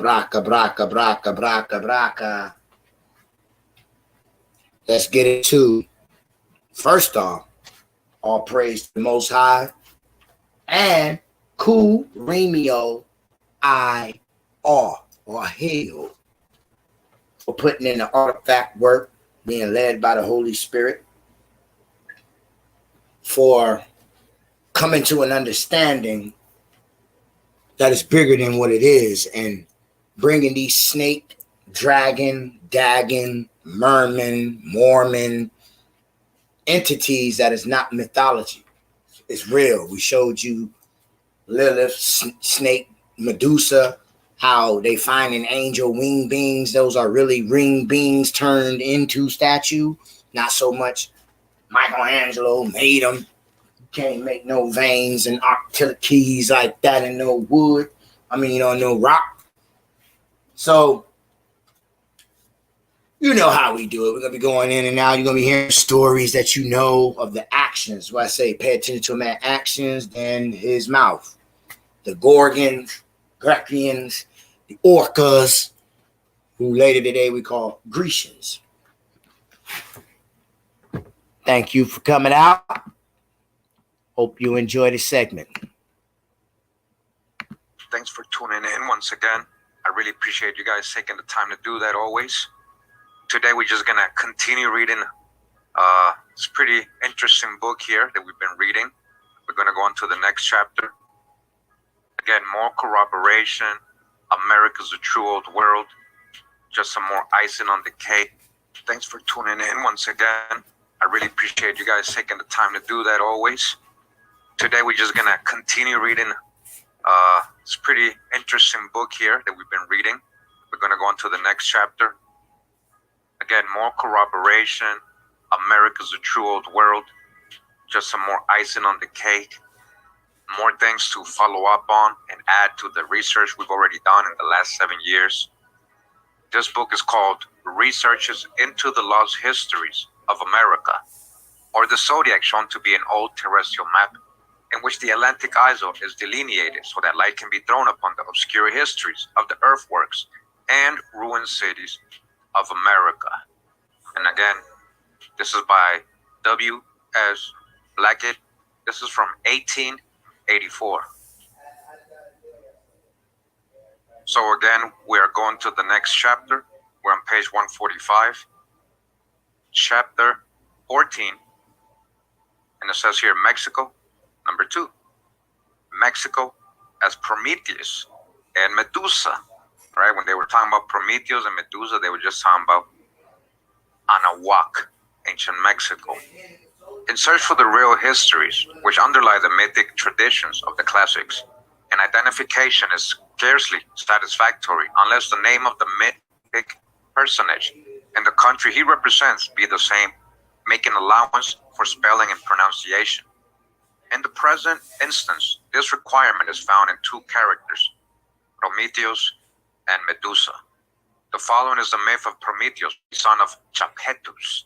Braka, braka, braka, braka, braka. Let's get into, first off, all praise to the Most High and Ku Remio I R or Hail for putting in the artifact work, being led by the Holy Spirit, for coming to an understanding that is bigger than what it is and bringing these snake, dragon, dagon, merman, Mormon entities that is not mythology. It's real. We showed you Lilith, snake, Medusa, how they find an angel wing beings. Those are really ring beings turned into statue. Not so much Michelangelo made them. You can't make no veins and arctic keys like that in no wood. No rock. So, you know how we do it. We're going to be going in and out. You're going to be hearing stories that you know of the actions. What I say, pay attention to a man's actions and his mouth. The Gorgons, Grecians, the Orcas, who later today we call Grecians. Thank you for coming out. Hope you enjoy the segment. Thanks for tuning in once again. I really appreciate you guys taking the time to do that always. Today we're just going to continue reading this pretty interesting book here that we've been reading. We're going to go on to the next chapter. Again, more corroboration. America's a true old world. Just some more icing on the cake. Thanks for tuning in once again. I really appreciate you guys taking the time to do that always. Today we're just going to continue reading this pretty interesting book here that we've been reading. We're going to go on to the next chapter. Again, more corroboration. America's a true old world. Just some more icing on the cake. More things to follow up on and add to the research we've already done in the last 7 years. This book is called Researches into the Lost Histories of America, or the Zodiac shown to be an old terrestrial map in which the Atlantic Isle is delineated so that light can be thrown upon the obscure histories of the earthworks and ruined cities of America. And again, this is by W.S. Blackett. This is from 1884. So again, we are going to the next chapter. We're on page 145, chapter 14, and it says here, Mexico, number 2. Mexico as Prometheus and Medusa. Right? When they were talking about Prometheus and Medusa, they were just talking about Anahuac, ancient Mexico. In search for the real histories, which underlie the mythic traditions of the classics, an identification is scarcely satisfactory unless the name of the mythic personage and the country he represents be the same, making allowance for spelling and pronunciation. In the present instance, this requirement is found in 2 characters, Prometheus and Medusa. The following is the myth of Prometheus, son of Japetus,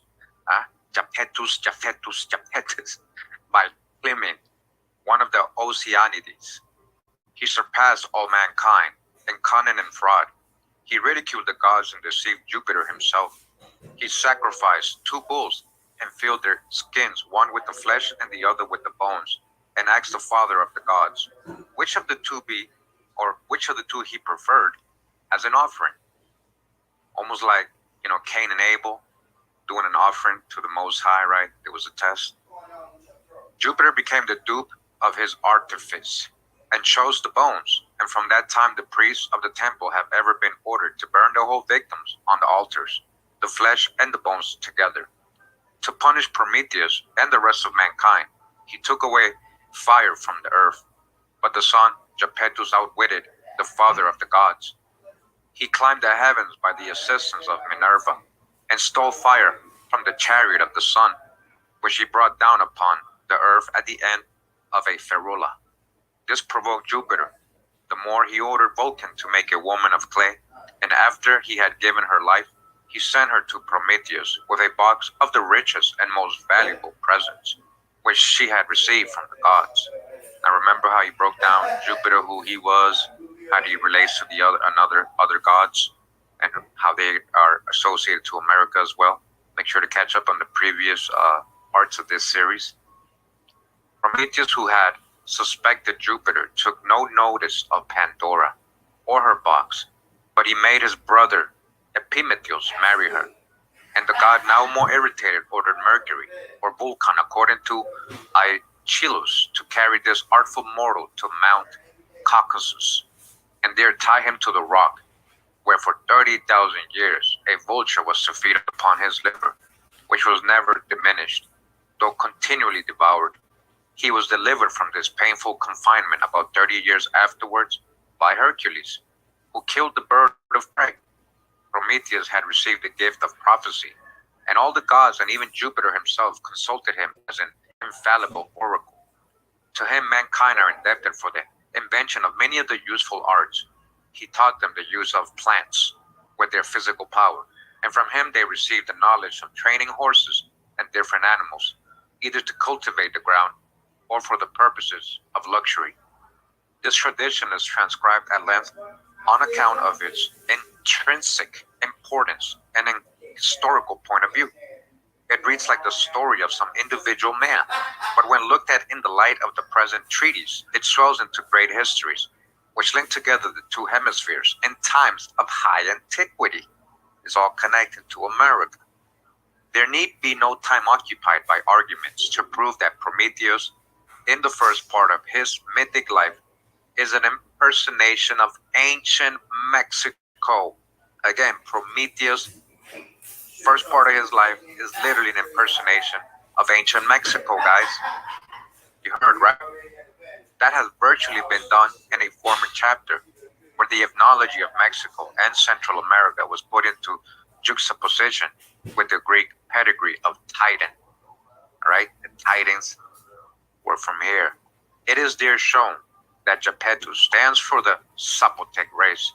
Japetus, by Clement, one of the Oceanides. He surpassed all mankind in cunning and fraud. He ridiculed the gods and deceived Jupiter himself. He sacrificed 2 bulls and filled their skins, one with the flesh and the other with the bones, and asked the father of the gods, which of the two he preferred as an offering. Almost like, Cain and Abel doing an offering to the Most High, right? It was a test. Jupiter became the dupe of his artifice and chose the bones. And from that time, the priests of the temple have ever been ordered to burn the whole victims on the altars, the flesh and the bones together. To punish Prometheus and the rest of mankind, he took away fire from the earth. But the son, Japetus, outwitted the father of the gods. He climbed the heavens by the assistance of Minerva and stole fire from the chariot of the sun, which he brought down upon the earth at the end of a ferula. This provoked Jupiter. The more he ordered Vulcan to make a woman of clay, and after he had given her life, he sent her to Prometheus with a box of the richest and most valuable presents, which she had received from the gods. Now remember how he broke down Jupiter, who he was, how he relates to the other gods, and how they are associated to America as well. Make sure to catch up on the previous parts of this series. Prometheus, who had suspected Jupiter, took no notice of Pandora or her box, but he made his brother Epimetheus marry her. And the god, now more irritated, ordered Mercury, or Vulcan, according to Aeschylus, to carry this artful mortal to Mount Caucasus, and there tie him to the rock, where for 30,000 years a vulture was to feed upon his liver, which was never diminished, though continually devoured. He was delivered from this painful confinement about 30 years afterwards by Hercules, who killed the bird of prey. Prometheus had received the gift of prophecy, and all the gods and even Jupiter himself consulted him as an infallible oracle. To him, mankind are indebted for the invention of many of the useful arts. He taught them the use of plants with their physical power, and from him they received the knowledge of training horses and different animals, either to cultivate the ground or for the purposes of luxury. This tradition is transcribed at length on account of its intrinsic importance and an historical point of view. It reads like the story of some individual man, but when looked at in the light of the present treatise, it swells into great histories, which link together the two hemispheres in times of high antiquity. Is all connected to America. There need be no time occupied by arguments to prove that Prometheus, in the first part of his mythic life, is an impersonation of ancient Mexico. Again, Prometheus, first part of his life, is literally an impersonation of ancient Mexico, guys. You heard, right? That has virtually been done in a former chapter, where the ethnology of Mexico and Central America was put into juxtaposition with the Greek pedigree of Titan. All right? The Titans were from here. It is there shown that Japetus stands for the Zapotec race.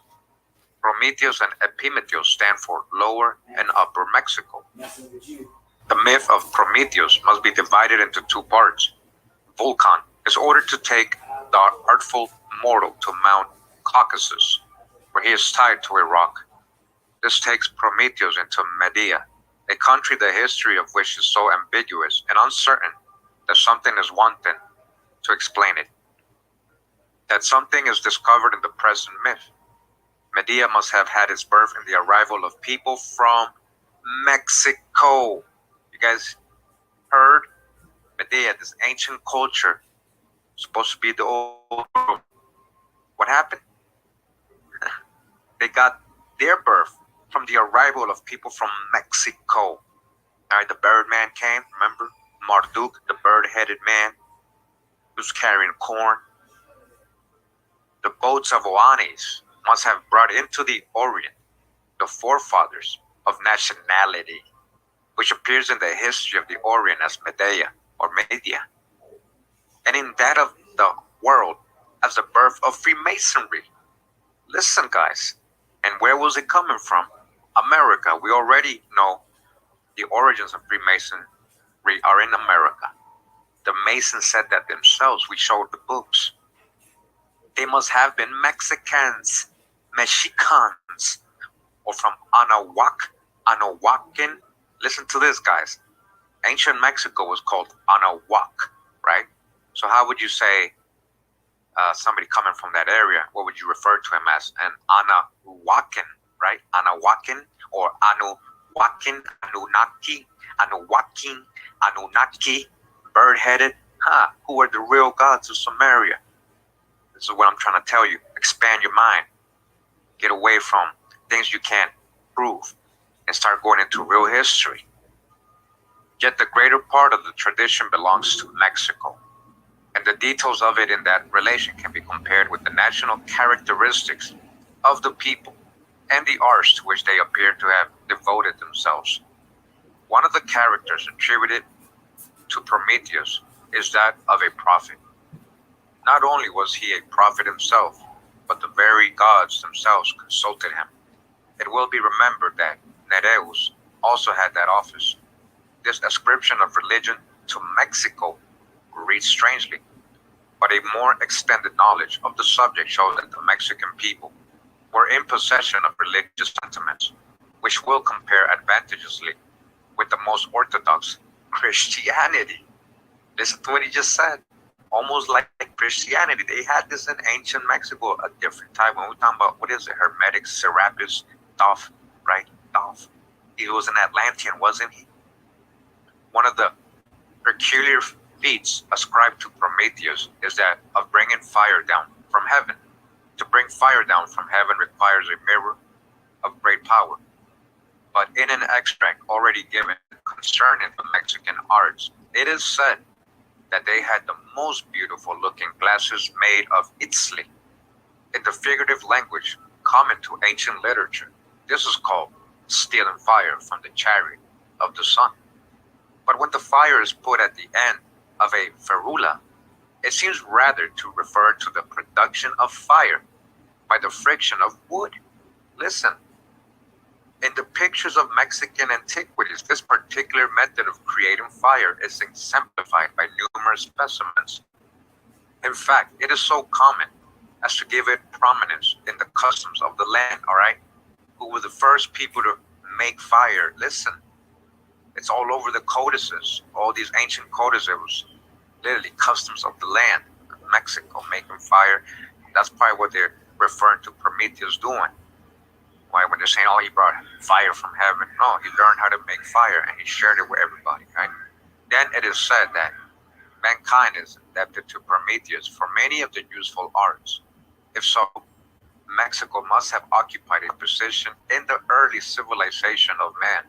Prometheus and Epimetheus stand for Lower and Upper Mexico. The myth of Prometheus must be divided into two parts. Vulcan is ordered to take the artful mortal to Mount Caucasus, where he is tied to a rock. This takes Prometheus into Medea, a country the history of which is so ambiguous and uncertain that something is wanting to explain it. That something is discovered in the present myth. Medea must have had its birth in the arrival of people from Mexico. You guys heard? Medea, this ancient culture, supposed to be the old world. What happened? They got their birth from the arrival of people from Mexico. All right, the Birdman came, remember? Marduk, the bird-headed man, who's carrying corn. The boats of Oannes must have brought into the Orient the forefathers of nationality, which appears in the history of the Orient as Medea or Media, and in that of the world as the birth of Freemasonry. Listen, guys, and where was it coming from? America. We already know the origins of Freemasonry are in America. The Masons said that themselves. We showed the books. They must have been Mexicans, Mexicans, or from Anahuacan. Listen to this, guys. Ancient Mexico was called Anahuac, right? So how would you say somebody coming from that area, what would you refer to him as? An Anahuacan, right? Anahuacan or Anuwakin, Anunnaki, Anuwakin, Anunnaki, bird-headed. Who are the real gods of Sumeria? This is what I'm trying to tell you. Expand your mind. Get away from things you can't prove and start going into real history. Yet the greater part of the tradition belongs to Mexico, and the details of it in that relation can be compared with the national characteristics of the people and the arts to which they appear to have devoted themselves. One of the characters attributed to Prometheus is that of a prophet. Not only was he a prophet himself, but the very gods themselves consulted him. It will be remembered that Nereus also had that office. This ascription of religion to Mexico reads strangely. but a more extended knowledge of the subject shows that the Mexican people were in possession of religious sentiments, which will compare advantageously with the most orthodox Christianity. Listen to what he just said. Almost like Christianity. They had this in ancient Mexico, a different type. When we're talking about, what is it, Hermetic, Serapis, Thoth, right? Thoth. He was an Atlantean, wasn't he? One of the peculiar feats ascribed to Prometheus is that of bringing fire down from heaven. To bring fire down from heaven requires a mirror of great power. But in an extract already given concerning the Mexican arts, it is said that they had the most beautiful looking glasses made of itztli. In the figurative language common to ancient literature, this is called stealing fire from the chariot of the sun. But when the fire is put at the end of a ferula, it seems rather to refer to the production of fire by the friction of wood. Listen, in the pictures of Mexican antiquities, this particular method of creating fire is exemplified by numerous specimens. In fact, it is so common as to give it prominence in the customs of the land, all right? Who were the first people to make fire? Listen, it's all over the codices, all these ancient codices. It was literally customs of the land, Mexico making fire. That's probably what they're referring to Prometheus doing. Why, when they're saying, oh, he brought fire from heaven. No, he learned how to make fire and he shared it with everybody, right? Then it is said that mankind is indebted to Prometheus for many of the useful arts. If so, Mexico must have occupied a position in the early civilization of man,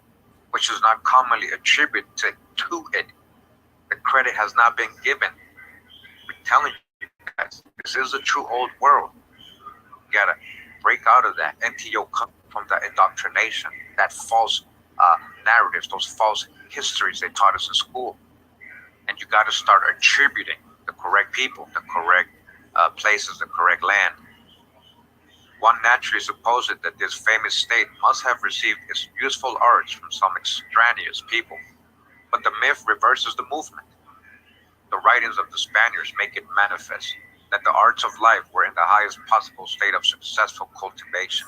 which is not commonly attributed to it. The credit has not been given. We're telling you guys, this is a true old world. You gotta break out of that, empty your cup from that indoctrination, that false narratives, those false histories they taught us in school. And you got to start attributing the correct people, the correct places, the correct land. One naturally supposes that this famous state must have received its useful arts from some extraneous people, but the myth reverses the movement. The writings of the Spaniards make it manifest that the arts of life were in the highest possible state of successful cultivation.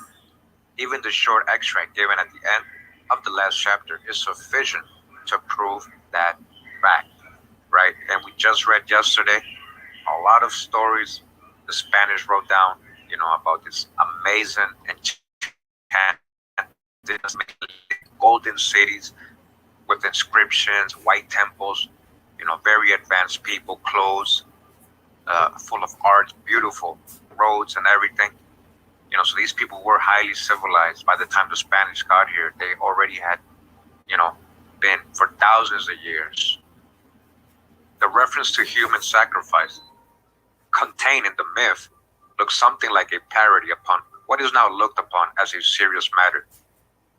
Even the short extract given at the end of the last chapter is sufficient to prove that fact, right? And we just read yesterday a lot of stories the Spanish wrote down, about this amazing golden cities with inscriptions, white temples, very advanced people, clothes, full of art, beautiful roads and everything. So these people were highly civilized. By the time the Spanish got here, they already had, been for thousands of years. The reference to human sacrifice contained in the myth looks something like a parody upon what is now looked upon as a serious matter.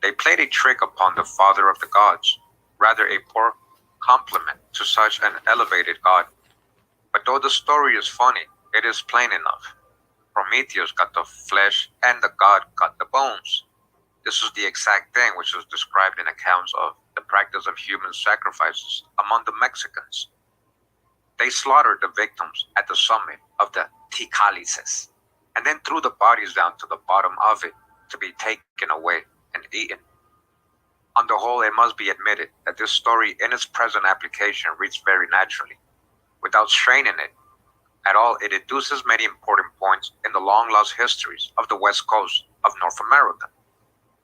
They played a trick upon the father of the gods, rather a poor compliment to such an elevated god. But though the story is funny, it is plain enough. Prometheus got the flesh and the god got the bones. This is the exact thing which is described in accounts of the practice of human sacrifices among the Mexicans. They slaughtered the victims at the summit of the Ticalices and then threw the bodies down to the bottom of it to be taken away and eaten. On the whole, it must be admitted that this story in its present application reads very naturally. Without straining it at all, it deduces many important points in the long-lost histories of the west coast of North America.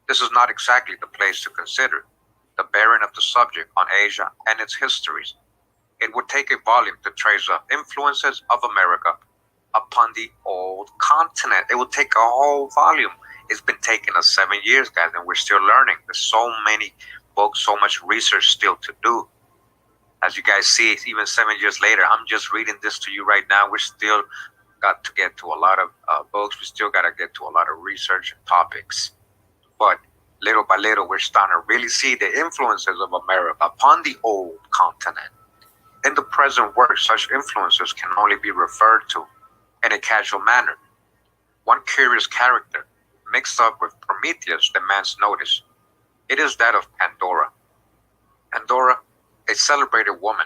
This is not exactly the place to consider the bearing of the subject on Asia and its histories. It would take a volume to trace the influences of America upon the old continent. It would take a whole volume. It's been taking us 7 years, guys, and we're still learning. There's so many books, so much research still to do. As you guys see, even 7 years later, I'm just reading this to you right now. We're still got to get to a lot of books. We still got to get to a lot of research and topics. But little by little, we're starting to really see the influences of America upon the old continent. In the present work, such influences can only be referred to in a casual manner. One curious character mixed up with Prometheus demands notice. It is that of Pandora. Pandora, a celebrated woman,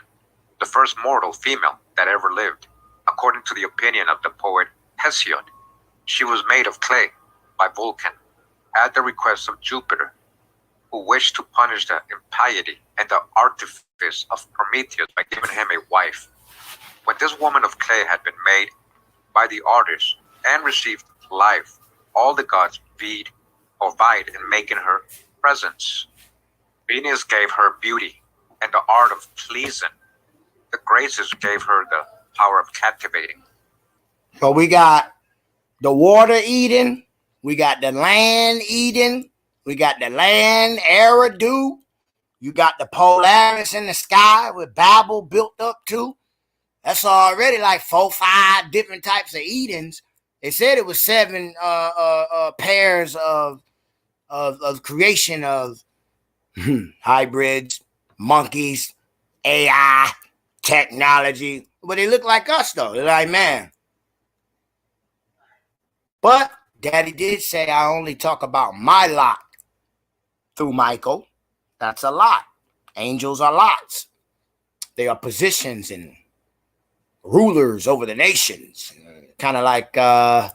the first mortal female that ever lived. A According to the opinion of the poet Hesiod, she was made of clay by Vulcan at the request of Jupiter, who wished to punish the impiety and the artifice of Prometheus by giving him a wife. When this woman of clay had been made by the artist and received life, all the gods vied in making her presents. Venus gave her beauty and the art of pleasing. The Graces gave her the power of captivating. So we got the water Eden, we got the land Eden, we got the land Eridu, you got the Polaris in the sky with Babel built up too. That's already like 4-5 different types of Edens. They said it was 7 pairs of creation of hybrids, monkeys, AI, technology. But they look like us though. They're like, man. But Daddy did say I only talk about my lot through Michael. That's a lot. Angels are lots. They are positions and rulers over the nations. Kind of like, the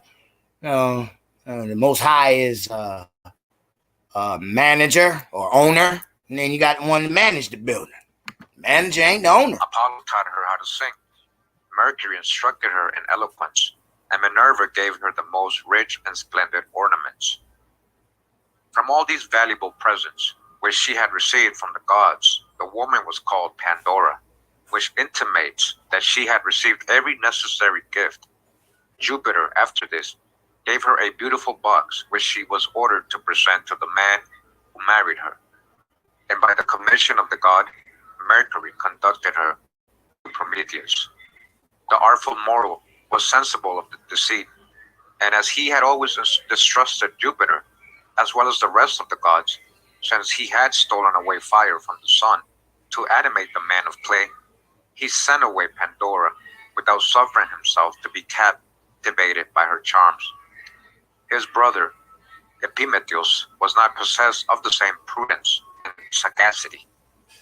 Most High is manager or owner. And then you got the one that managed the building. Manager ain't the owner. Apollo taught her how to sing. Mercury instructed her in eloquence. And Minerva gave her the most rich and splendid ornaments. From all these valuable presents, which she had received from the gods, the woman was called Pandora, which intimates that she had received every necessary gift. Jupiter, after this, gave her a beautiful box, which she was ordered to present to the man who married her. And by the commission of the god, Mercury conducted her to Prometheus. The artful mortal was sensible of the deceit, and as he had always distrusted Jupiter, as well as the rest of the gods, since he had stolen away fire from the sun to animate the man of clay, he sent away Pandora without suffering himself to be captivated by her charms. His brother, Epimetheus, was not possessed of the same prudence and sagacity.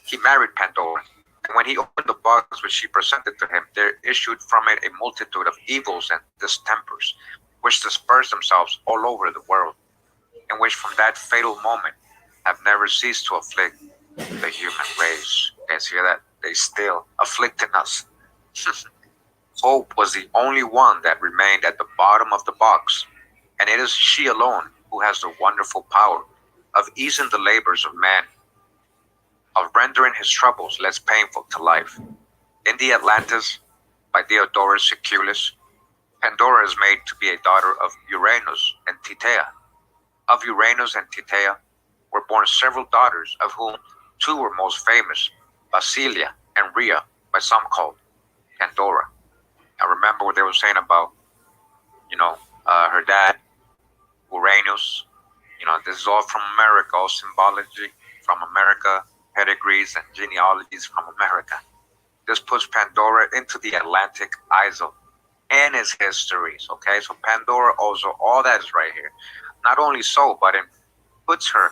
He married Pandora, and when he opened the box which she presented to him, there issued from it a multitude of evils and distempers, which dispersed themselves all over the world, and which from that fatal moment have never ceased to afflict the human race. You guys hear that? They still afflicting us. Hope was the only one that remained at the bottom of the box, and it is she alone who has the wonderful power of easing the labors of man, of rendering his troubles less painful to life. In the Atlantis, by Diodorus Siculus, Pandora is made to be a daughter of Uranus and Titea. Of Uranus and Titea were born several daughters, of whom 2 were most famous, Basilia and Rhea, by some called Pandora. I remember what they were saying about, her dad, Uranus. This is all from America, all symbology from America, pedigrees and genealogies from America. This puts Pandora into the Atlantic Isle and its histories, okay? So Pandora also, all that is right here. Not only so, but it puts her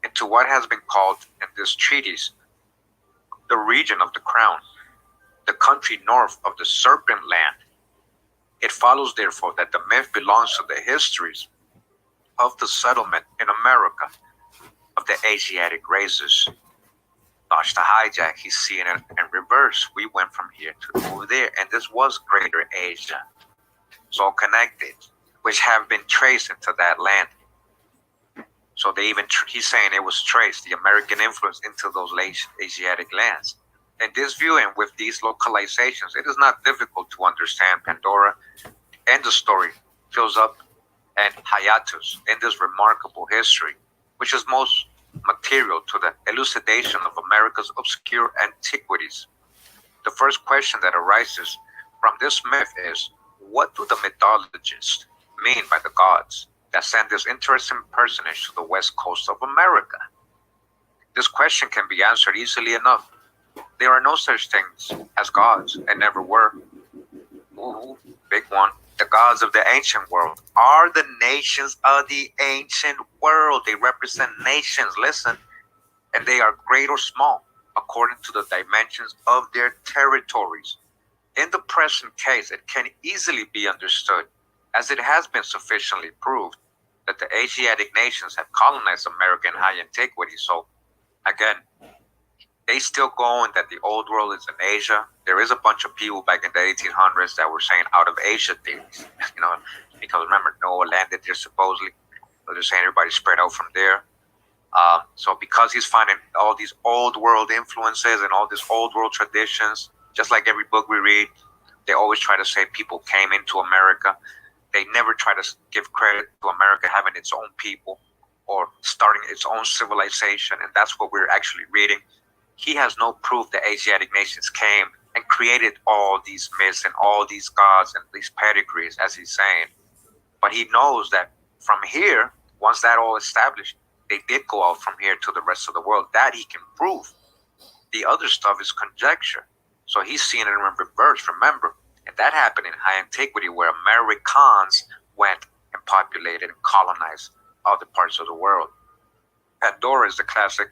into what has been called in this treatise the region of the crown, the country north of the serpent land. It follows, therefore, that the myth belongs to the histories of the settlement in America of the Asiatic races. Dodge the hijack, he's seeing it in reverse. We went from here to over there, and this was Greater Asia. So connected, which have been traced into that land. So they even, he's saying it was traced, the American influence into those Asiatic lands. In this view and with these localizations, it is not difficult to understand Pandora and the story fills up and hiatus in this remarkable history, which is most material to the elucidation of America's obscure antiquities. The first question that arises from this myth is, what do the mythologists mean by the gods that sent this interesting personage to the west coast of America? This question can be answered easily enough. There are no such things as gods, and never were. Ooh, big one. The gods of the ancient world are the nations of the ancient world. They represent nations, listen, and they are great or small according to the dimensions of their territories. In the present case, it can easily be understood, as it has been sufficiently proved, that the Asiatic nations have colonized America in high antiquity. So, again, they still going that the old world is in Asia. There is a bunch of people back in the 1800s that were saying out of Asia theories, because remember, Noah landed there supposedly. So they're saying everybody spread out from there. So because he's finding all these old world influences and all these old world traditions, just like every book we read, they always try to say people came into America. They never try to give credit to America having its own people or starting its own civilization. And that's what we're actually reading. He has no proof that Asiatic nations came and created all these myths and all these gods and these pedigrees, as he's saying. But he knows that from here, once that all established, they did go out from here to the rest of the world. That he can prove. The other stuff is conjecture. So he's seeing it in reverse, remember. And that happened in high antiquity, where Americans went and populated and colonized other parts of the world. Pandora is the classic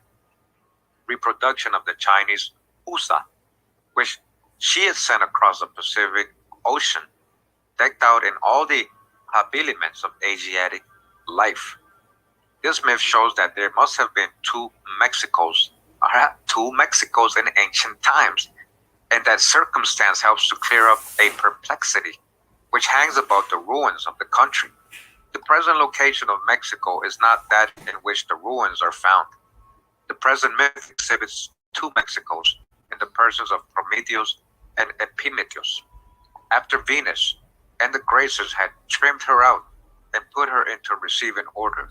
reproduction of the Chinese USA, which she is sent across the Pacific Ocean, decked out in all the habiliments of Asiatic life. This myth shows that there must have been two Mexicos in ancient times, and that circumstance helps to clear up a perplexity which hangs about the ruins of the country. The present location of Mexico is not that in which the ruins are found. The present myth exhibits two Mexicos in the persons of Prometheus and Epimetheus. After Venus and the Graces had trimmed her out and put her into receiving order,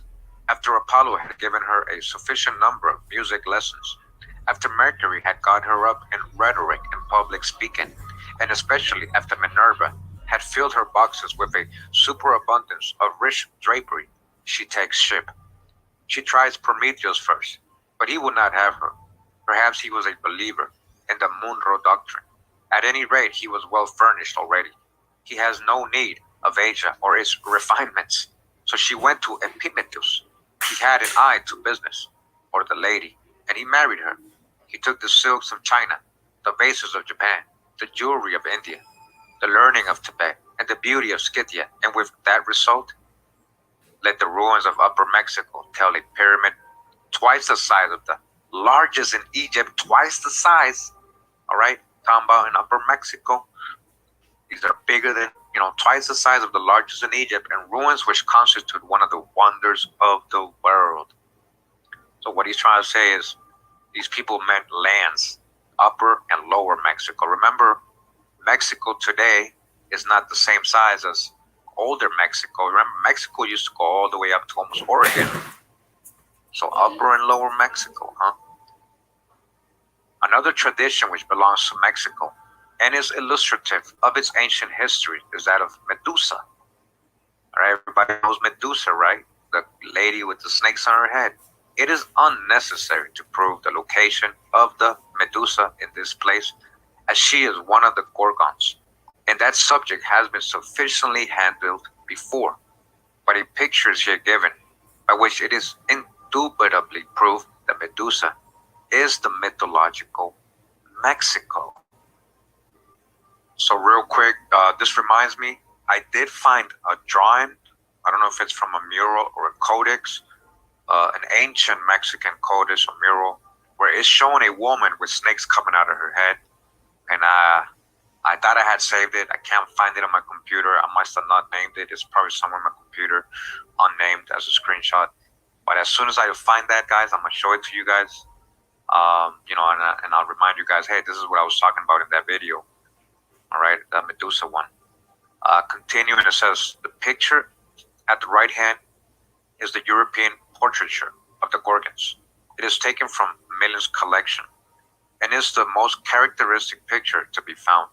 after Apollo had given her a sufficient number of music lessons, after Mercury had got her up in rhetoric and public speaking, and especially after Minerva had filled her boxes with a superabundance of rich drapery, she takes ship. She tries Prometheus first, but he would not have her. Perhaps he was a believer in the Monroe doctrine. At any rate, he was well furnished already. He has no need of Asia or its refinements. So she went to Epimetheus. He had an eye to business, or the lady, and he married her. He took the silks of China, the vases of Japan, the jewelry of India, the learning of Tibet, and the beauty of Scythia, and with that result, let the ruins of Upper Mexico tell a pyramid twice the size of the largest in Egypt, twice the size, all right? Talking about in Upper Mexico, these are bigger than, twice the size of the largest in Egypt, and ruins which constitute one of the wonders of the world. So what he's trying to say is these people meant lands, Upper and Lower Mexico. Remember, Mexico today is not the same size as older Mexico. Remember, Mexico used to go all the way up to almost Oregon. So Upper and Lower Mexico, huh? Another tradition which belongs to Mexico and is illustrative of its ancient history is that of Medusa. All right, everybody knows Medusa, right? The lady with the snakes on her head. It is unnecessary to prove the location of the Medusa in this place, as she is one of the Gorgons, and that subject has been sufficiently handled before. But a picture is here given, by which it is indubitably proved that Medusa is the mythological Mexico. So real quick, this reminds me, I did find a drawing. I don't know if it's from a mural or a codex, an ancient Mexican codex or mural, where it's showing a woman with snakes coming out of her head. And I thought I had saved it. I can't find it on my computer. I must have not named it. It's probably somewhere on my computer, unnamed as a screenshot. But as soon as I find that, guys, I'm gonna show it to you guys. And I'll remind you guys, hey, this is what I was talking about in that video. All right, the Medusa one. Continuing, it says, the picture at the right hand is the European portraiture of the Gorgons. It is taken from Millen's collection and is the most characteristic picture to be found.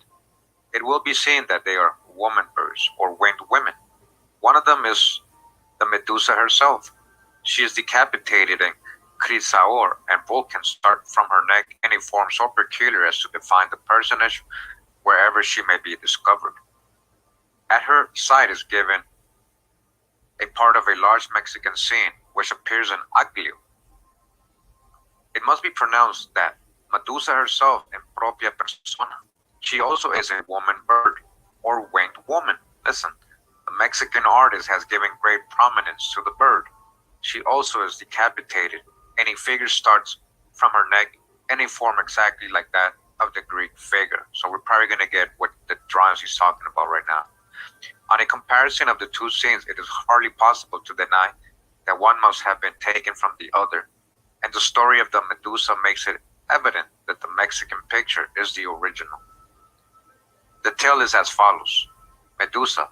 It will be seen that they are woman birds or winged women. One of them is the Medusa herself. She is decapitated, and Chrysaor and Vulcan start from her neck in a form so peculiar as to define the personage wherever she may be discovered. At her side is given a part of a large Mexican scene which appears in Aglio. It must be pronounced that Medusa herself in propria persona, She also is a woman bird, or winged woman. Listen, the Mexican artist has given great prominence to the bird. She also is decapitated. Any figure starts from her neck, any form exactly like that of the Greek figure. So we're probably going to get what the drawings he's talking about right now. On a comparison of the two scenes, it is hardly possible to deny that one must have been taken from the other. And the story of the Medusa makes it evident that the Mexican picture is the original. The tale is as follows. Medusa,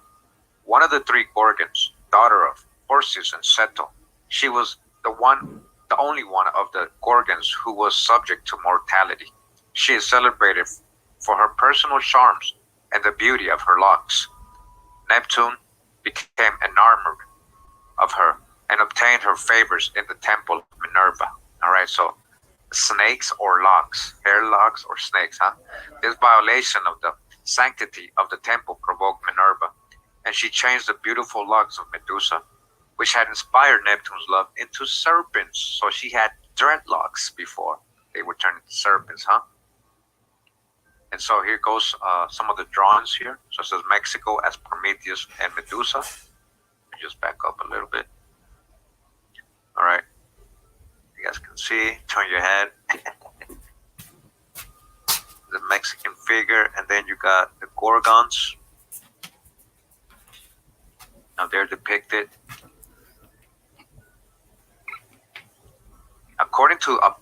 one of the three Gorgons, daughter of Perseus and Ceto. She was the only one of the Gorgons who was subject to mortality. She is celebrated for her personal charms and the beauty of her locks. Neptune became enamored of her and obtained her favors in the temple of Minerva. All right, so snakes or locks, hair locks or snakes, huh? This violation of the sanctity of the temple provoked Minerva, and she changed the beautiful locks of Medusa, which had inspired Neptune's love, into serpents. So she had dreadlocks before they were turned into serpents, huh? And so here goes some of the drawings here. So it says Mexico as Prometheus and Medusa. Let me just back up a little bit. All right. You guys can see, turn your head. The Mexican figure, and then you got the Gorgons. Now they're depicted. According to a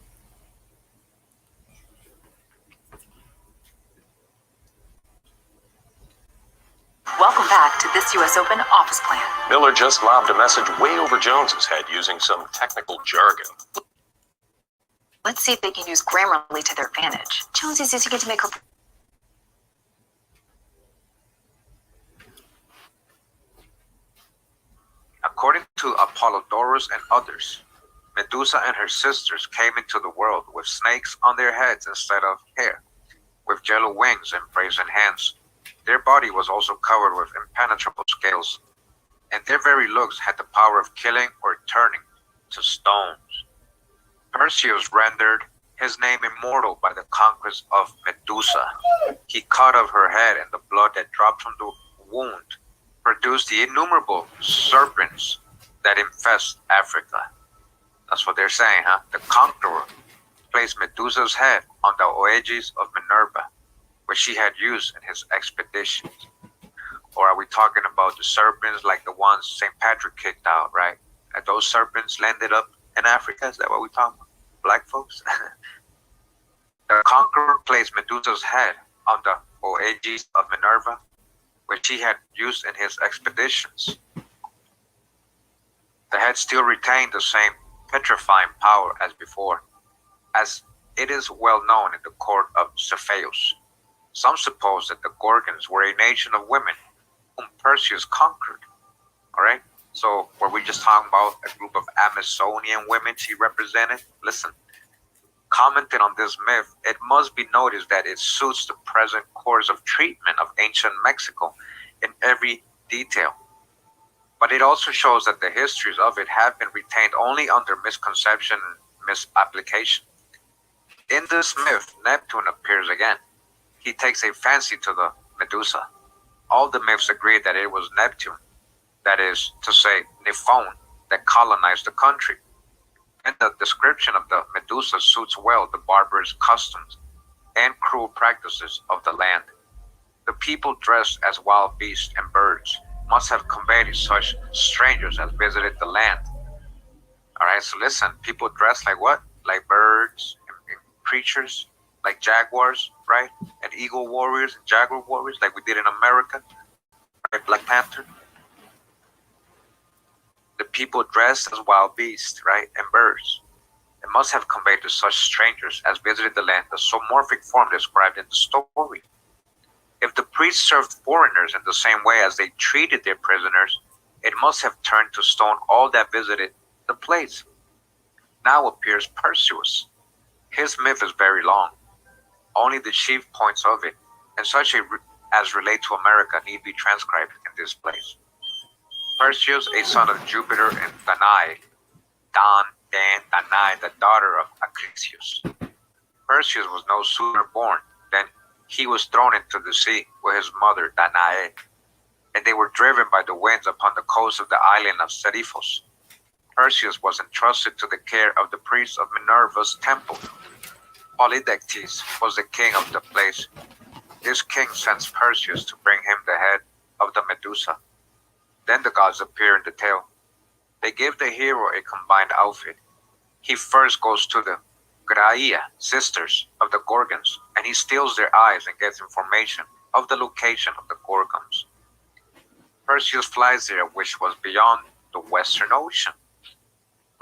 Welcome back to this U.S. Open office plan. Miller just lobbed a message way over Jones's head using some technical jargon. Let's see if they can use Grammarly to their advantage. Jones is using it to make her... According to Apollodorus and others, Medusa and her sisters came into the world with snakes on their heads instead of hair, with yellow wings and brazen hands. Their body was also covered with impenetrable scales, and their very looks had the power of killing or turning to stones. Perseus rendered his name immortal by the conquest of Medusa. He cut off her head, and the blood that dropped from the wound produced the innumerable serpents that infest Africa. That's what they're saying, huh? The conqueror placed Medusa's head on the Aegeas of Minerva, which she had used in his expeditions. Or are we talking about the serpents like the ones St. Patrick kicked out, right? And those serpents landed up in Africa? Is that what we're talking about? Black folks? The conqueror placed Medusa's head on the Aegeas of Minerva, which he had used in his expeditions. The head still retained the same petrifying power as before, as it is well known in the court of Cepheus. Some suppose that the Gorgons were a nation of women whom Perseus conquered. All right? So were we just talking about a group of Amazonian women she represented? Listen, commenting on this myth, it must be noticed that it suits the present course of treatment of ancient Mexico in every detail. But it also shows that the histories of it have been retained only under misconception and misapplication. In this myth, Neptune appears again. He takes a fancy to the Medusa. All the myths agree that it was Neptune, that is to say, Niphone, that colonized the country. And the description of the Medusa suits well the barbarous customs and cruel practices of the land. The people dressed as wild beasts and birds must have conveyed such strangers as visited the land. All right, so listen, people dressed like what? Like birds and creatures, like jaguars, right? And eagle warriors and jaguar warriors, like we did in America, right? Black Panther. The people dressed as wild beasts, right? And birds. It must have conveyed to such strangers as visited the land the zoomorphic form described in the story. If the priests served foreigners in the same way as they treated their prisoners, it must have turned to stone all that visited the place. Now appears Perseus. His myth is very long. Only the chief points of it, and such as relate to America, need be transcribed in this place. Perseus, a son of Jupiter and Danae, Danae, the daughter of Acrisius. Perseus was no sooner born than he was thrown into the sea with his mother Danae, and they were driven by the winds upon the coast of the island of Seriphos. Perseus was entrusted to the care of the priests of Minerva's temple. Polydectes was the king of the place. This king sends Perseus to bring him the head of the Medusa. Then the gods appear in the tale. They give the hero a combined outfit. He first goes to the Graia, sisters of the Gorgons, and he steals their eyes and gets information of the location of the Gorgons. Perseus flies there, which was beyond the Western Ocean.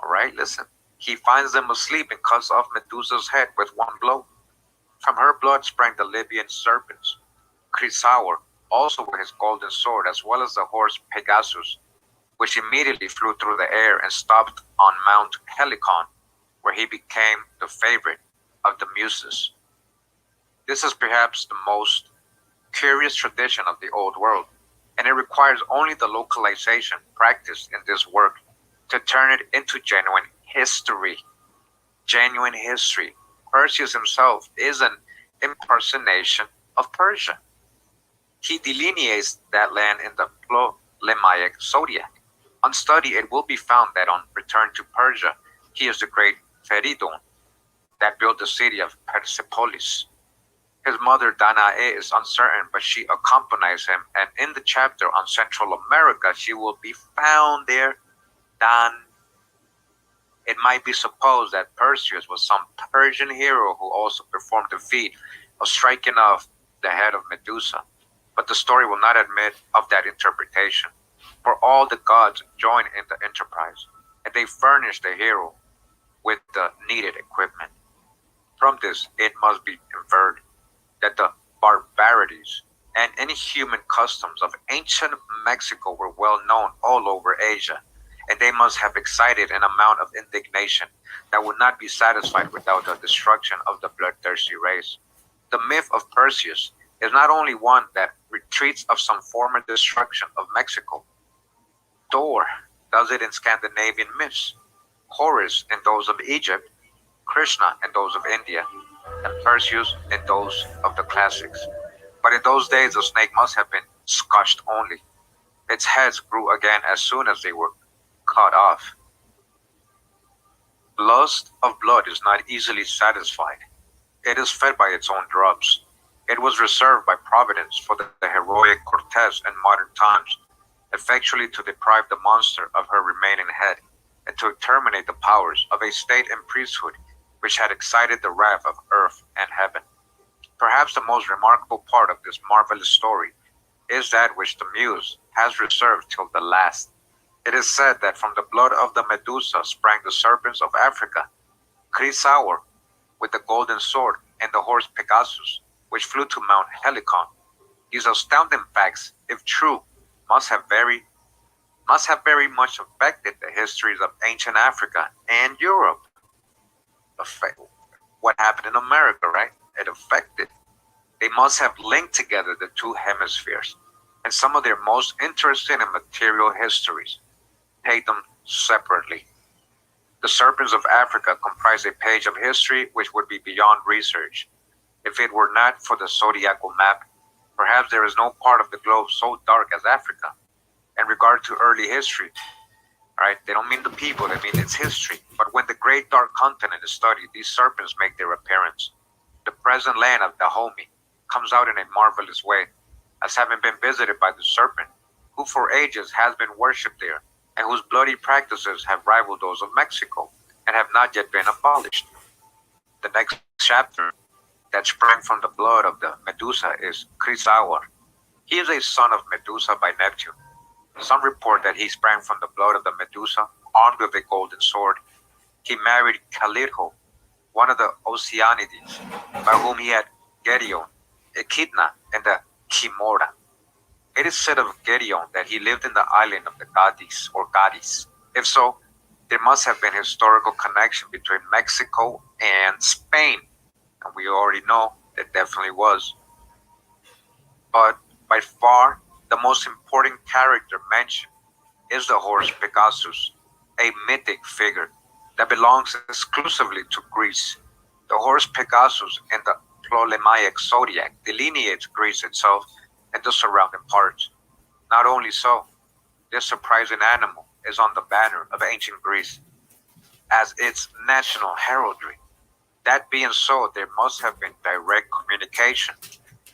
All right, listen. He finds them asleep and cuts off Medusa's head with one blow. From her blood sprang the Libyan serpents. Chrysaor, also with his golden sword, as well as the horse Pegasus, which immediately flew through the air and stopped on Mount Helicon, where he became the favorite of the Muses. This is perhaps the most curious tradition of the old world, and it requires only the localization practiced in this work to turn it into genuine history. Genuine history. Perseus himself is an impersonation of Persia. He delineates that land in the Ptolemaic zodiac. On study, it will be found that on return to Persia, he is the great Feridun that built the city of Persepolis. His mother Danae is uncertain, but she accompanies him, and in the chapter on Central America, she will be found there. It might be supposed that Perseus was some Persian hero who also performed the feat of striking off the head of Medusa, but the story will not admit of that interpretation, for all the gods join in the enterprise, and they furnish the hero with the needed equipment. From this, it must be inferred that the barbarities and inhuman customs of ancient Mexico were well known all over Asia, and they must have excited an amount of indignation that would not be satisfied without the destruction of the bloodthirsty race. The myth of Perseus is not only one that retreats of some former destruction of Mexico. Thor does it in Scandinavian myths, Horus in those of Egypt, Krishna in those of India, and Perseus in those of the classics. But in those days, the snake must have been scotched only. Its heads grew again as soon as they were cut off. Lust of blood is not easily satisfied. It is fed by its own drops. It was reserved by Providence for the heroic Cortez in modern times, effectually to deprive the monster of her remaining head, and to terminate the powers of a state and priesthood which had excited the wrath of earth and heaven. Perhaps the most remarkable part of this marvelous story is that which the Muse has reserved till the last. It is said that from the blood of the Medusa sprang the serpents of Africa, Chrysaor with the golden sword, and the horse Pegasus, which flew to Mount Helicon. These astounding facts, if true, must have very much affected the histories of ancient Africa and Europe. What happened in America, right? It affected. They must have linked together the two hemispheres, and some of their most interesting and material histories. Take them separately. The serpents of Africa comprise a page of history which would be beyond research. If it were not for the zodiacal map, perhaps there is no part of the globe so dark as Africa. In regard to early history, right? They don't mean the people, they mean its history. But when the great dark continent is studied, these serpents make their appearance. The present land of Dahomey comes out in a marvelous way, as having been visited by the serpent, who for ages has been worshipped there, and whose bloody practices have rivaled those of Mexico, and have not yet been abolished. The next chapter that sprang from the blood of the Medusa is Chrysaor. He is a son of Medusa by Neptune. Some report that he sprang from the blood of the Medusa, armed with a golden sword. He married Calirho, one of the Oceanides, by whom he had Geryon, Echidna, and the Chimora. It is said of Geryon that he lived in the island of the Gadis or Gadis. If so, there must have been historical connection between Mexico and Spain, and we already know there definitely was. But by far, the most important character mentioned is the horse Pegasus, a mythic figure that belongs exclusively to Greece. The horse Pegasus in the Ptolemaic zodiac delineates Greece itself and the surrounding parts. Not only so, this surprising animal is on the banner of ancient Greece as its national heraldry. That being so, there must have been direct communication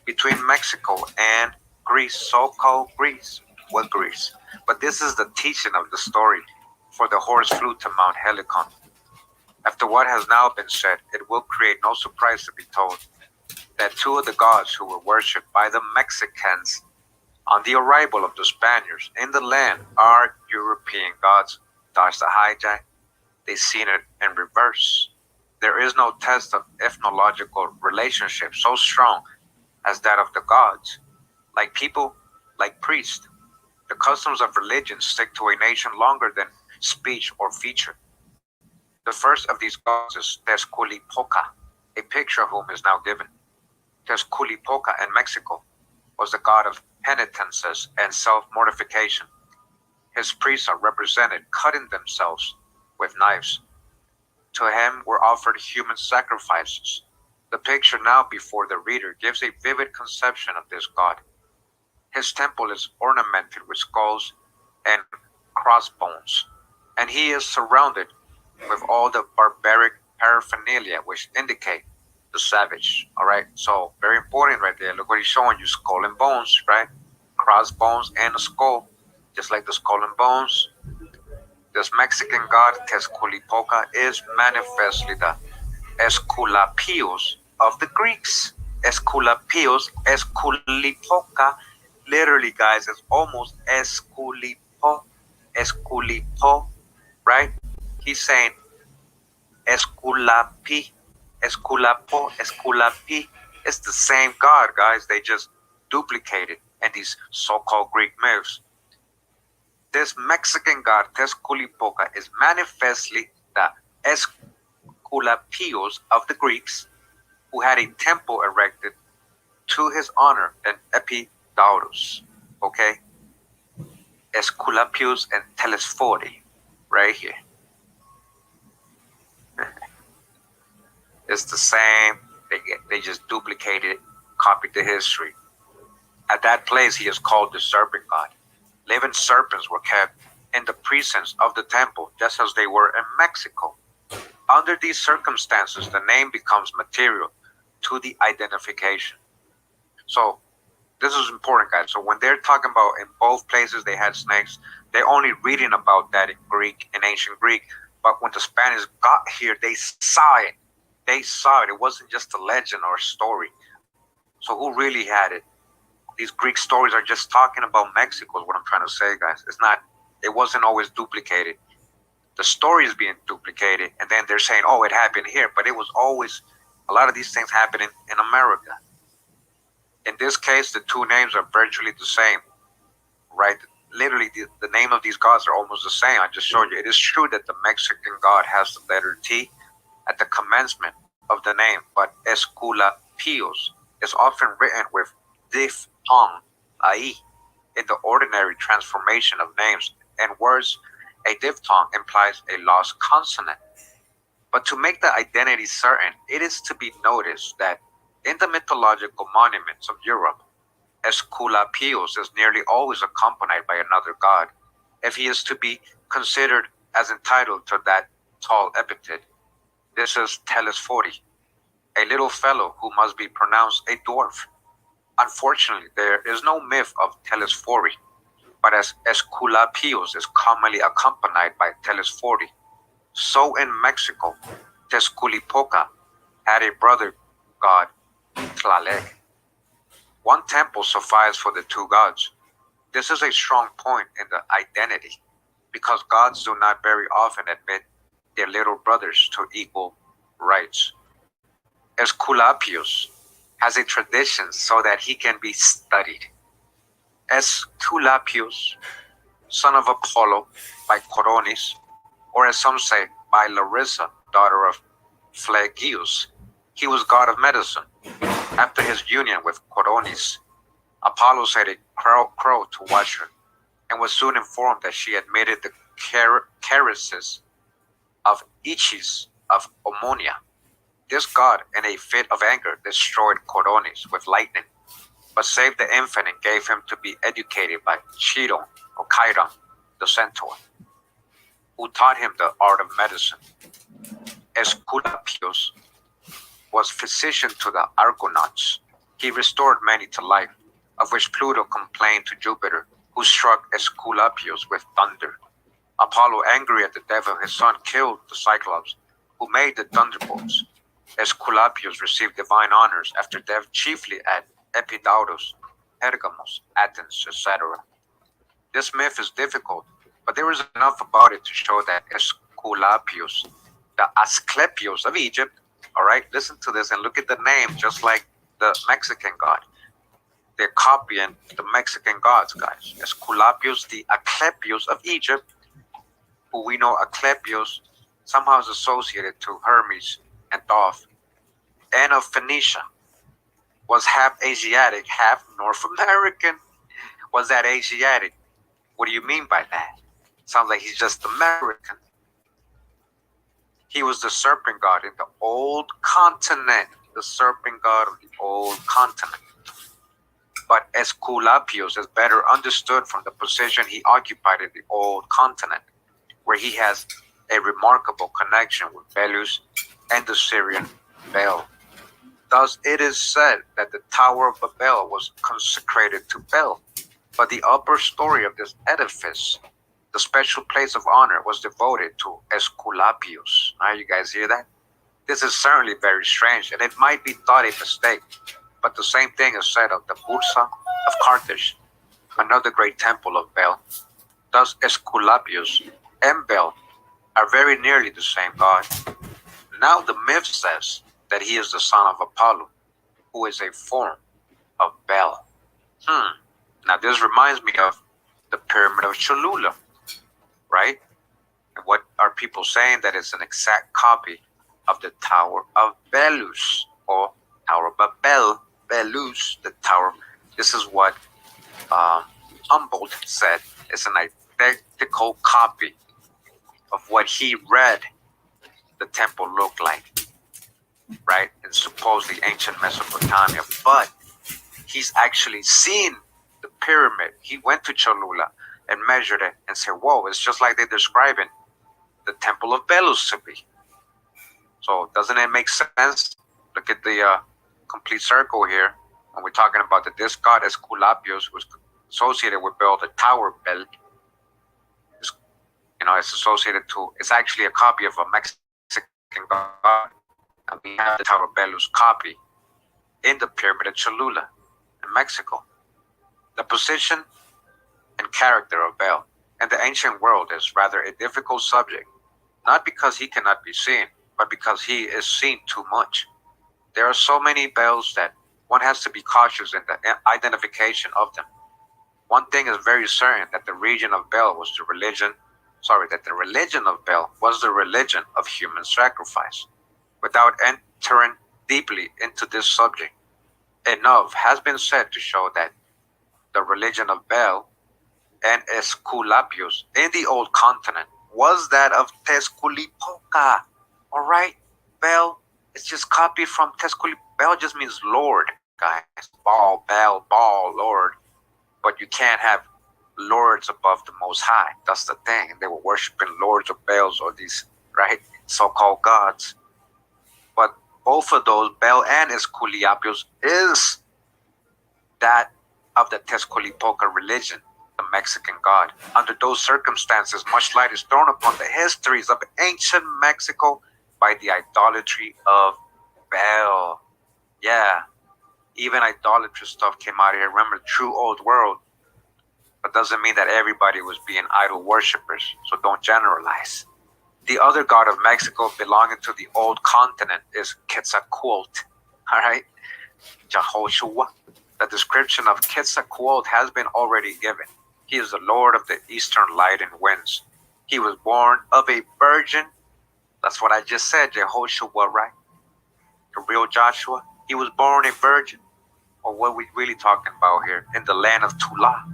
between Mexico and Greece, so-called Greece, with Greece. But this is the teaching of the story, for the horse flew to Mount Helicon. After what has now been said, it will create no surprise to be told that two of the gods who were worshipped by the Mexicans on the arrival of the Spaniards in the land are European gods. Dodge the hijack. They seen it in reverse. There is no test of ethnological relationship so strong as that of the gods. Like people, like priests, the customs of religion stick to a nation longer than speech or feature. The first of these gods is Tezculipoca, a picture of whom is now given. Tezculipoca in Mexico was the god of penitences and self-mortification. His priests are represented cutting themselves with knives. To him were offered human sacrifices. The picture now before the reader gives a vivid conception of this god. His temple is ornamented with skulls and crossbones, and he is surrounded with all the barbaric paraphernalia which indicate the savage. All right, so very important right there. Look what he's showing you: skull and bones, right? Crossbones and a skull, just like the skull and bones. This Mexican god Tezculipoca is manifestly the Esculapios of the Greeks. Esculipoca, literally, guys, is almost Esculipo, right? He's saying Esculapi, Esculapi. It's the same god, guys. They just duplicated in these so-called Greek myths. This Mexican god Tezculipoca is manifestly the Esculapios of the Greeks, who had a temple erected to his honor in Epidaurus. Okay? Esculapios and Telesphori, right here. It's the same. They just duplicated it, copied the history. At that place, he is called the serpent god. Living serpents were kept in the precincts of the temple, just as they were in Mexico. Under these circumstances, the name becomes material to the identification. So this is important, guys. So when they're talking about in both places they had snakes, they're only reading about that in Greek, in ancient Greek. But when the Spaniards got here, they saw it. They saw it. It wasn't just a legend or a story. So who really had it? These Greek stories are just talking about Mexico is what I'm trying to say, guys. It wasn't always duplicated. The story is being duplicated, and then they're saying, oh, it happened here. But it was always, a lot of these things happening in America. In this case, the two names are virtually the same, right? Literally, the name of these gods are almost the same. I just showed you. It is true that the Mexican god has the letter T at the commencement of the name, but Esculapios is often written with diphthong, i.e., in the ordinary transformation of names and words, a diphthong implies a lost consonant. But to make the identity certain, it is to be noticed that in the mythological monuments of Europe, Esculapios is nearly always accompanied by another god, if he is to be considered as entitled to that tall epithet. This is Telesphori, a little fellow who must be pronounced a dwarf. Unfortunately, there is no myth of Telesphori, but as Esculapios is commonly accompanied by Telesphori, so in Mexico, Tezculipoca had a brother god, Tlalec. One temple sufficed for the two gods. This is a strong point in the identity, because gods do not very often admit their little brothers to equal rights. Esculapios has a tradition so that he can be studied. Esculapios, son of Apollo by Coronis, or as some say, by Larissa, daughter of Phlegeus, he was god of medicine. After his union with Coronis, Apollo set a crow to watch her, and was soon informed that she admitted the caresses of Egis of Omonia, This god, in a fit of anger, destroyed Coronis with lightning, but saved the infant and gave him to be educated by Chiron or Chiron, the centaur, who taught him the art of medicine. Aesculapius was physician to the Argonauts. He restored many to life, of which Pluto complained to Jupiter, who struck Aesculapius with thunder. Apollo, angry at the death of his son, killed the Cyclops, who made the thunderbolts. Aesculapius received divine honors after death, chiefly at Epidaurus, Pergamos, Athens, etc. This myth is difficult, but there is enough about it to show that Aesculapius, the Asclepius of Egypt, all right, listen to this and look at the name, just like the Mexican god. They're copying the Mexican gods, guys. Aesculapius, the Asclepius of Egypt, who we know Asclepius somehow is associated to Hermes and Thoth, and of Phoenicia, was half Asiatic, half North American. Was that Asiatic? What do you mean by that? Sounds like he's just American. He was the serpent god in the old continent, the serpent god of the old continent. But Aesculapius is better understood from the position he occupied in the old continent, where he has a remarkable connection with Belus and the Syrian Bel. Thus, it is said that the Tower of Babel was consecrated to Bel, but the upper story of this edifice, the special place of honor, was devoted to Aesculapius. Now, you guys hear that? This is certainly very strange, and it might be thought a mistake, but the same thing is said of the Bursa of Carthage, another great temple of Bel. Thus, Aesculapius and Bel are very nearly the same god. Now, the myth says that he is the son of Apollo, who is a form of Bel. Now, this reminds me of the Pyramid of Cholula, right? And what are people saying? That it's an exact copy of the Tower of Belus, or Tower of Babel, Belus, the Tower. This is what Humboldt said. It's an identical copy of what he read the temple looked like, right? In supposedly ancient Mesopotamia. But he's actually seen the pyramid. He went to Cholula and measured it and said, whoa, it's just like they're describing the temple of Belus to be. So doesn't it make sense? Look at the complete circle here. When we're talking about that this god Aesculapius was associated with Bel, the Tower of Bel, it's associated to, it's actually a copy of a Mexican god. And we have the Tower of Belus copy in the Pyramid of Cholula in Mexico. The position and character of Bel in the ancient world is rather a difficult subject, not because he cannot be seen, but because he is seen too much. There are so many Bels that one has to be cautious in the identification of them. One thing is very certain, that the religion of Bel was the religion of human sacrifice. Without entering deeply into this subject, enough has been said to show that the religion of Bel and Aesculapius in the old continent was that of Tezculipoca. All right, Bel, it's just copied from Tezculipoca. Bel just means Lord, guys. Baal, Bel, Baal, Lord. But you can't have lords above the Most High. That's the thing. They were worshiping lords of Baals, or these, right, so-called gods. But both of those, Bel and Aesculapius, is that of the Tezculipoca religion, the Mexican god. Under those circumstances, much light is thrown upon the histories of ancient Mexico by the idolatry of Bel. Yeah, even idolatrous stuff came out of here. Remember, true old world. But doesn't mean that everybody was being idol worshippers, so don't generalize. The other god of Mexico belonging to the old continent is Quetzalcoatl, all right? Jehoshua. The description of Quetzalcoatl has been already given. He is the lord of the eastern light and winds. He was born of a virgin. That's what I just said, Jehoshua, right? The real Joshua. He was born a virgin. Or what we really talking about here? In the land of Tula,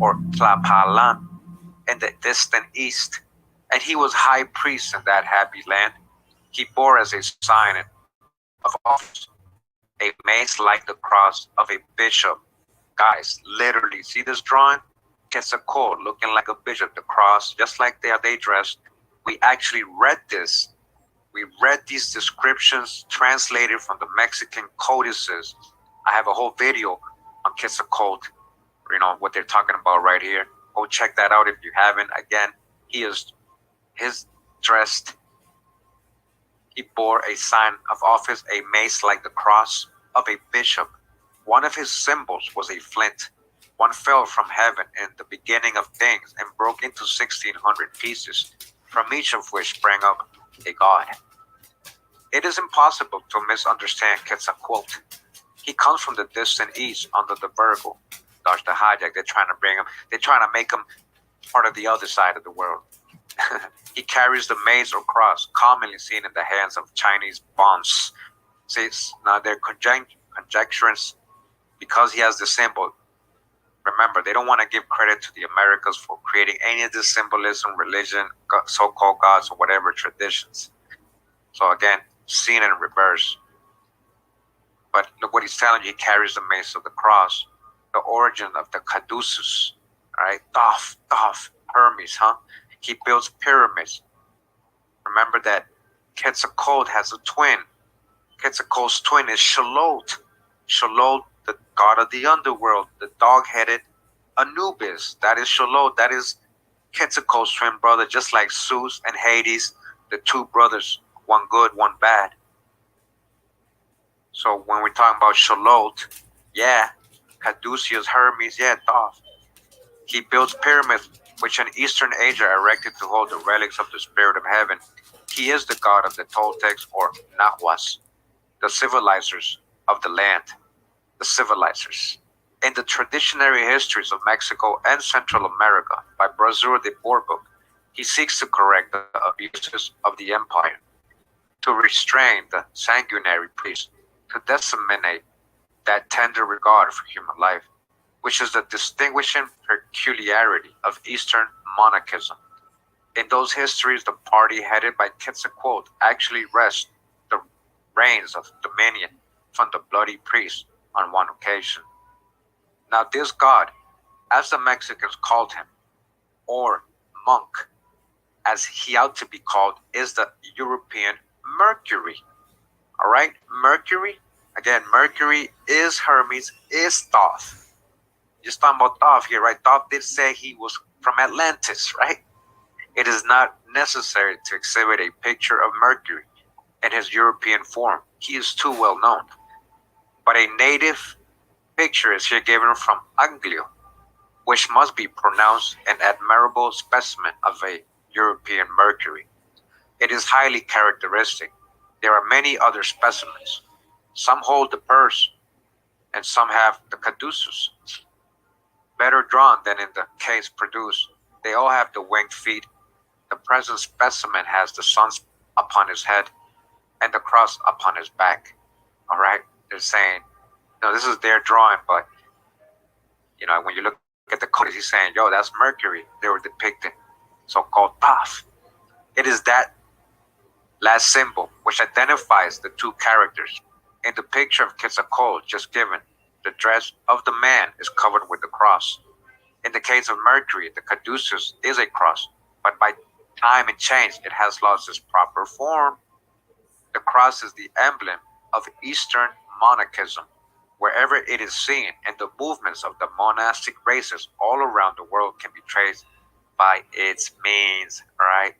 or Tlapalan, in the distant east. And he was high priest in that happy land. He bore as a sign of office, a mace like the cross of a bishop. Guys, literally, see this drawing? Quetzalcoatl looking like a bishop, the cross, just like they dressed. We actually read this. We read these descriptions translated from the Mexican codices. I have a whole video on Quetzalcoatl, what they're talking about right here. Go check that out if you haven't. Again, he's dressed. He bore a sign of office, a mace like the cross of a bishop. One of his symbols was a flint. One fell from heaven in the beginning of things and broke into 1,600 pieces, from each of which sprang up a god. It is impossible to misunderstand Quetzalcoatl. He comes from the distant east under the Virgo. Gosh, the hijack, they're trying to make him part of the other side of the world. He carries the mace or cross, commonly seen in the hands of Chinese bonds. See, now they're conjecturing because he has the symbol. Remember, they don't want to give credit to the Americas for creating any of this symbolism, religion, so-called gods, or whatever traditions. So again, seen in reverse. But look what he's telling you. He carries the mace of the cross, the origin of the Caduceus. All right, Thoth, Hermes, huh? He builds pyramids. Remember that Quetzalcoatl has a twin. Quetzalcoatl's twin is Xolotl. Xolotl, the god of the underworld, the dog-headed Anubis. That is Xolotl. That is Quetzalcoatl's twin brother, just like Zeus and Hades, the two brothers, one good, one bad. So when we're talking about Xolotl, yeah, Caduceus, Hermes, yeah, Thoth. He builds pyramids, which in Eastern Asia erected to hold the relics of the spirit of heaven. He is the god of the Toltecs or Nahuas, the civilizers of the land, the civilizers. In the traditionary histories of Mexico and Central America by Brasseur de Bourbouk, he seeks to correct the abuses of the empire, to restrain the sanguinary priests, to disseminate that tender regard for human life, which is the distinguishing peculiarity of Eastern monarchism. In those histories, the party headed by Quetzalcoatl actually wrested the reins of dominion from the bloody priest on one occasion. Now this god, as the Mexicans called him, or monk, as he ought to be called, is the European Mercury. All right, Mercury. Again, Mercury is Hermes, is Thoth. Just talking about Thoth here, right? Thoth did say he was from Atlantis, right? It is not necessary to exhibit a picture of Mercury in his European form. He is too well known. But a native picture is here given from Anglio, which must be pronounced an admirable specimen of a European Mercury. It is highly characteristic. There are many other specimens. Some hold the purse, and some have the caduceus. Better drawn than in the case produced. They all have the winged feet. The present specimen has the sun upon his head and the cross upon his back. All right? They're saying, no, this is their drawing, but, when you look at the code, he's saying, yo, that's Mercury. They were depicting, so-called Thoth. It is that last symbol which identifies the two characters. In the picture of Quetzalcoatl just given, the dress of the man is covered with the cross. In the case of Mercury, the caduceus is a cross, but by time and change, it has lost its proper form. The cross is the emblem of Eastern monarchism, wherever it is seen, and the movements of the monastic races all around the world can be traced by its means, right?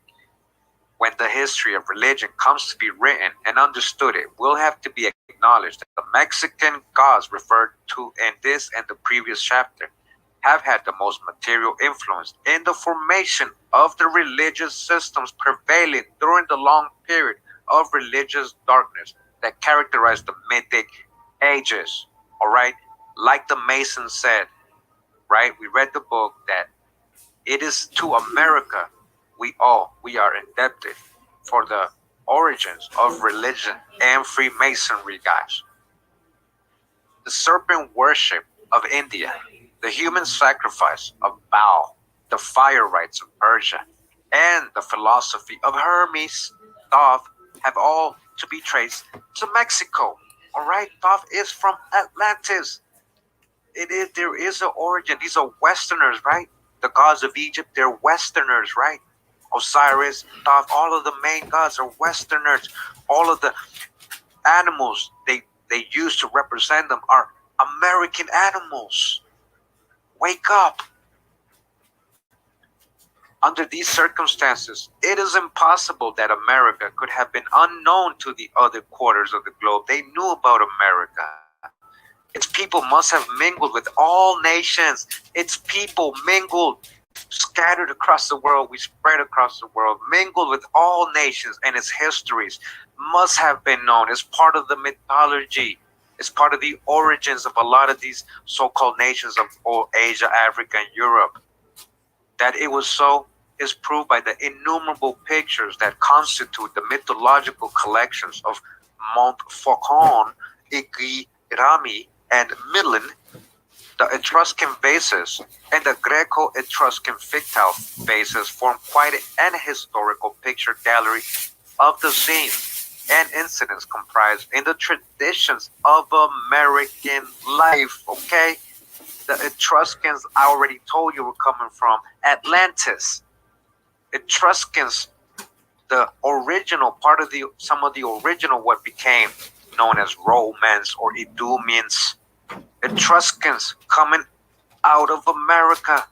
When the history of religion comes to be written and understood, it will have to be acknowledged that the Mexican gods referred to in this and the previous chapter have had the most material influence in the formation of the religious systems prevailing during the long period of religious darkness that characterized the mythic ages. All right, like the Mason said, right? We read the book that it is to America we are indebted for the origins of religion and Freemasonry, guys. The serpent worship of India, the human sacrifice of Baal, the fire rites of Persia, and the philosophy of Hermes, Thoth have all to be traced to Mexico. All right, Thoth is from Atlantis. There is an origin. These are Westerners, right? The gods of Egypt, they're Westerners, right? Osiris, Thoth, all of the main gods are Westerners. All of the animals they use to represent them are American animals. Wake up. Under these circumstances, it is impossible that America could have been unknown to the other quarters of the globe. They knew about America. Its people must have mingled with all nations. Its people mingled, scattered across the world. We spread across the world, mingled with all nations, and its histories must have been known. It's part of the mythology. It's part of the origins of a lot of these so-called nations of Asia, Africa, and Europe. That it was so is proved by the innumerable pictures that constitute the mythological collections of Montfaucon, Egis, and Milan, the Etruscan vases, and the Greco-Etruscan fictile vases form quite an historical picture gallery of the scenes and incidents comprised in the traditions of American life, okay? The Etruscans, I already told you, were coming from Atlantis. Etruscans, the original part of some of the original what became known as Romans or Idumeans. Etruscans coming out of America.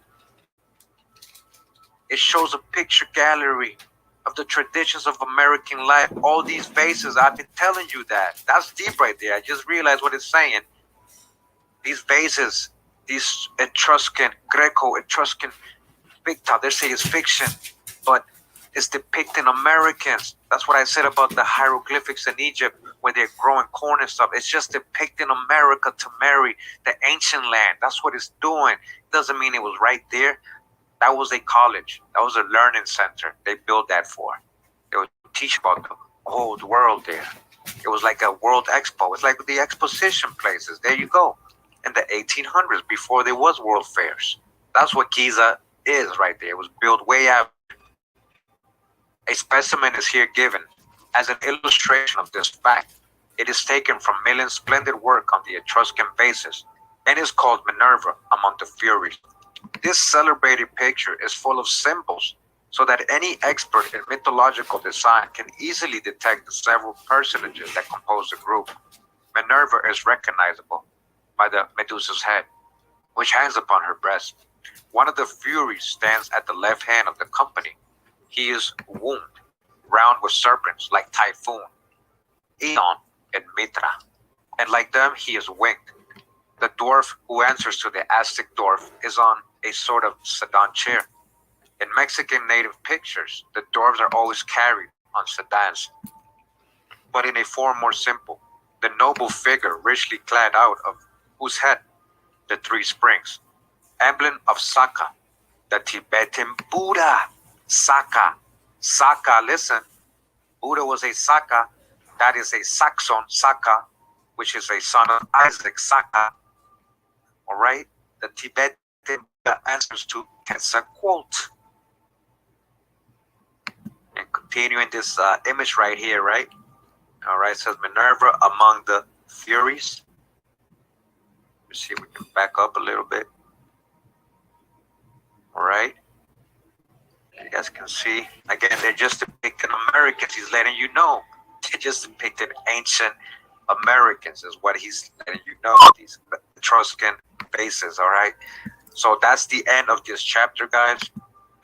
It shows a picture gallery of the traditions of American life. All these vases, I've been telling you that. That's deep right there. I just realized what it's saying. These vases, these Etruscan, Greco-Etruscan pictile, they say it's fiction, but it's depicting Americans. That's what I said about the hieroglyphics in Egypt, where they're growing corn and stuff. It's just depicting America to marry the ancient land. That's what it's doing. Doesn't mean it was right there. That was a college. That was a learning center. They built that for. They would teach about the old world there. It was like a world expo. It's like the exposition places. There you go. In the 1800s, before there was world fairs. That's what Giza is right there. It was built way out. A specimen is here given as an illustration of this fact. It is taken from Millen's splendid work on the Etruscan vases and is called Minerva among the Furies. This celebrated picture is full of symbols so that any expert in mythological design can easily detect the several personages that compose the group. Minerva is recognizable by the Medusa's head, which hangs upon her breast. One of the Furies stands at the left hand of the company. He is wombed, round with serpents like Typhoon, Aeon, and Mitra, and like them he is winged. The dwarf who answers to the Aztec dwarf is on a sort of sedan chair. In Mexican native pictures, the dwarves are always carried on sedans, but in a form more simple. The noble figure richly clad out of whose head the three springs, emblem of Saka, the Tibetan Buddha. Saka, listen, Buddha was a Saka, that is a Saxon Saka, which is a son of Isaac Saka. All right, the Tibetan Buddha answers to Quetzalcoatl. And continuing this image right here, right? All right, it says Minerva among the Furies. Let's see if we can back up a little bit. All right. You guys can see, again, they're just depicting Americans. He's letting you know. They're just depicting ancient Americans is what he's letting you know. These Etruscan bases, all right? So that's the end of this chapter, guys.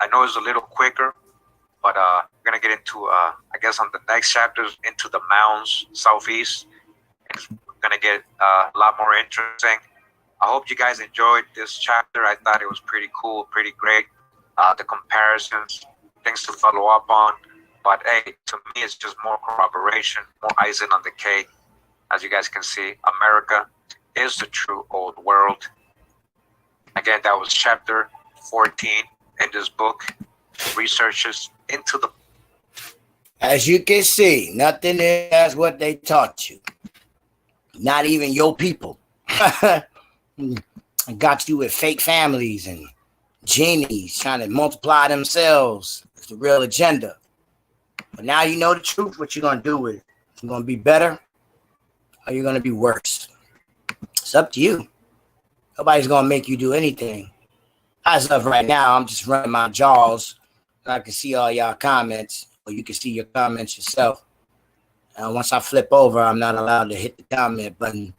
I know it's a little quicker, but we're going to get into, I guess on the next chapters, into the mounds, southeast. It's going to get a lot more interesting. I hope you guys enjoyed this chapter. I thought it was pretty cool, pretty great. The comparisons, things to follow up on. But hey, to me, it's just more corroboration, more icing on the cake. As you guys can see, America is the true old world. Again, that was chapter 14 in this book, Researches into the... As you can see, nothing is as what they taught you. Not even your people. Got you with fake families and genies trying to multiply themselves. It's the real agenda. But now you know the truth, what you're going to do with it. You're going to be better or you're going to be worse. It's up to you. Nobody's going to make you do anything. As of right now, I'm just running my jaws. I can see all y'all comments, or you can see your comments yourself. Once I flip over, I'm not allowed to hit the comment button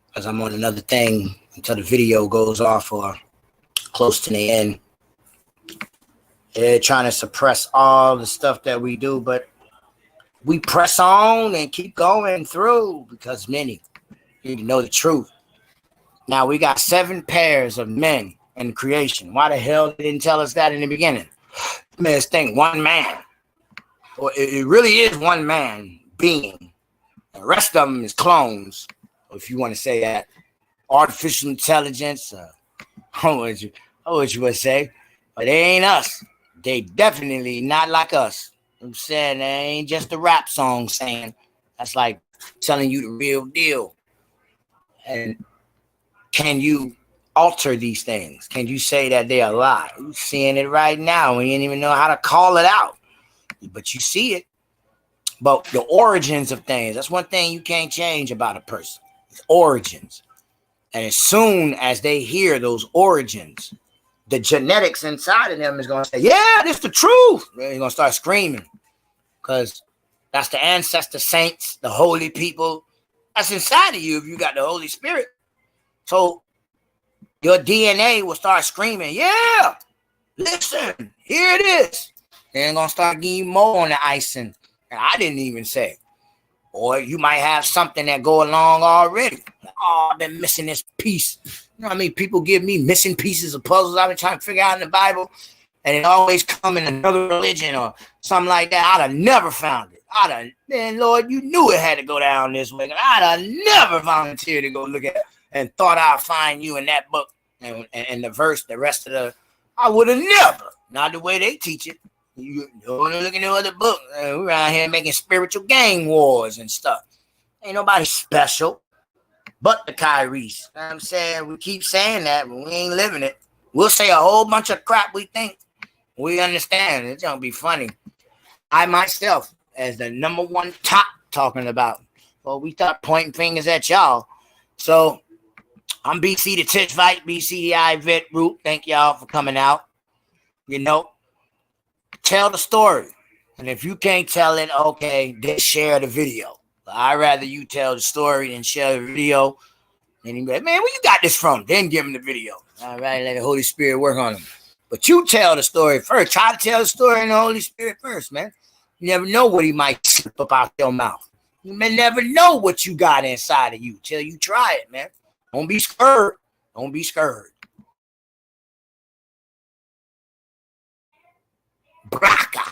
because I'm on another thing until the video goes off or close to the end. They're trying to suppress all the stuff that we do, but we press on and keep going through because many need to know the truth. Now, we got 7 pairs of men in creation. Why the hell they didn't tell us that in the beginning? Man, this thing, one man. Well, it really is one man being. The rest of them is clones, if you want to say that. Artificial intelligence, how would you would say? But they ain't us. They definitely not like us. I'm saying they ain't just a rap song saying. That's like telling you the real deal. And can you alter these things? Can you say that they are a lie? You're seeing it right now. We didn't even know how to call it out. But you see it. But the origins of things, that's one thing you can't change about a person. It's origins. And as soon as they hear those origins, the genetics inside of them is going to say, yeah, this is the truth. They're going to start screaming because that's the ancestor saints, the holy people. That's inside of you if you got the Holy Spirit. So your DNA will start screaming, yeah, listen, here it is. They're going to start getting more on the icing. And I didn't even say. Or you might have something that go along already. Oh, I've been missing this piece. You know what I mean? People give me missing pieces of puzzles I've been trying to figure out in the Bible. And it always come in another religion or something like that. I'd have never found it. Man, Lord, you knew it had to go down this way. I'd have never volunteered to go look at it and thought I'd find you in that book and the verse, the rest of the, I would have never. Not the way they teach it. You don't look in the other book. We're around here making spiritual gang wars and stuff. Ain't nobody special but the Kyries. You know what I'm saying? We keep saying that, but we ain't living it. We'll say a whole bunch of crap we think. We understand. It's going to be funny. I myself, as the number one top talking about, well, we start pointing fingers at y'all. So I'm BC the Tish Fight, BC the I Vet Root. Thank y'all for coming out. You know, tell the story. And if you can't tell it, okay, then share the video. But I'd rather you tell the story than share the video. And you be like, man, where you got this from? Then give him the video. All right, let the Holy Spirit work on him. But you tell the story first. Try to tell the story in the Holy Spirit first, man. You never know what he might slip up out your mouth. You may never know what you got inside of you till you try it, man. Don't be scared. Don't be scared. Braka.